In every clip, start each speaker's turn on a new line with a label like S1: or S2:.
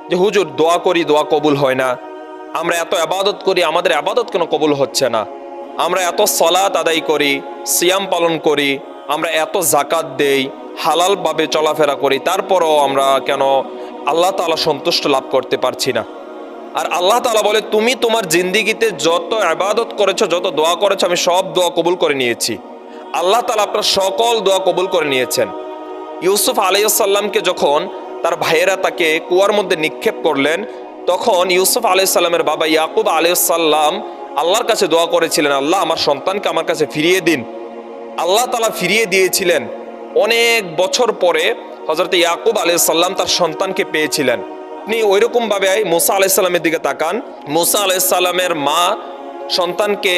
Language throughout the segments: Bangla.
S1: যে হুজুর দোয়া করি, দোয়া কবুল হয় না, আমরা এত আবাদত করি, আমাদের আবাদত কেন কবুল হচ্ছে না, আমরা এত সলাত আদায় করি, সিয়াম পালন করি, আমরা এত জাকাত দেই, হালালভাবে চলাফেরা করি, তারপরও আমরা কেন আল্লাহ তাআলা সন্তুষ্ট লাভ করতে পারছি না? আর আল্লাহ তাআলা বলে, তুমি তোমার জিন্দিগিতে যত ইবাদত করেছো, যত দোয়া করেছো, আমি সব দোয়া কবুল করে নিয়েছি। আল্লাহ তাআলা আপনার সকল দোয়া কবুল করে নিয়েছেন। ইউসুফ আলাইহিস সালামকে যখন তার ভাইয়েরা তাকে কুয়ার মধ্যে নিক্ষেপ করলেন, তখন ইউসুফ আলাইহিস সালামের বাবা ইয়াকুব আলাইহিস সালাম আল্লাহর কাছে দোয়া করেছিলেন, আল্লাহ আমার সন্তানকে আমার কাছে ফিরিয়ে দিন। আল্লাহ তাআলা ফিরিয়ে দিয়েছিলেন। অনেক বছর পরে হযরত ইয়াকুব আলাইহিস সালাম তার সন্তানকে পেয়েছিলেন। আপনি ওইরকম ভাবে মুসা আলাইহিস সালামের দিকে তাকান। মুসা আলাইহিস সালামের মা সন্তানকে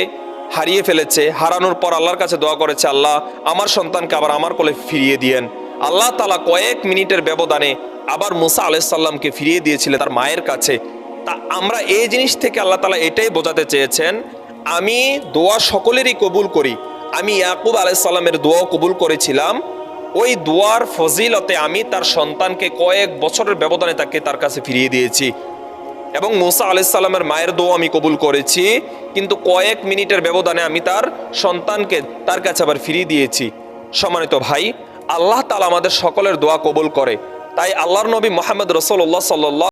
S1: হারিয়ে ফেলেছে, হারানোর পর আল্লাহর কাছে দোয়া করেছে, আল্লাহ আমার সন্তানকে আবার আমার কোলে ফিরিয়ে দিয়েন। আল্লাহ তাআলা কয়েক মিনিটের ব্যবধানে আবার মুসা আলাইহিস সালামকে ফিরিয়ে দিয়েছিলেন তার মায়ের কাছে। তা আমরা এই জিনিস থেকে আল্লাহ তাআলা এটাই বোঝাতে চেয়েছেন, আমি দোয়া সকলেরই কবুল করি। আমি ইয়াকুব আলাইহিস সালামের দোয়া কবুল করেছিলাম, ওই দোয়ার ফজিলতে আমি তার সন্তানকে কয়েক বছরের ব্যবধানে তাকে তার কাছে ফিরিয়ে দিয়েছি। এবং মুসা আলাইহিস সালামের মায়ের দোয়া আমি কবুল করেছি, কিন্তু কয়েক মিনিটের ব্যবধানে আমি তার সন্তানকে তার কাছে আবার ফিরিয়ে দিয়েছি। সম্মানিত ভাই, আল্লাহ তাআলা আমাদের সকলের দোয়া কবুল করে। তাই আল্লাহর নবী মুহাম্মদ রাসূলুল্লাহ সাল্লাল্লাহু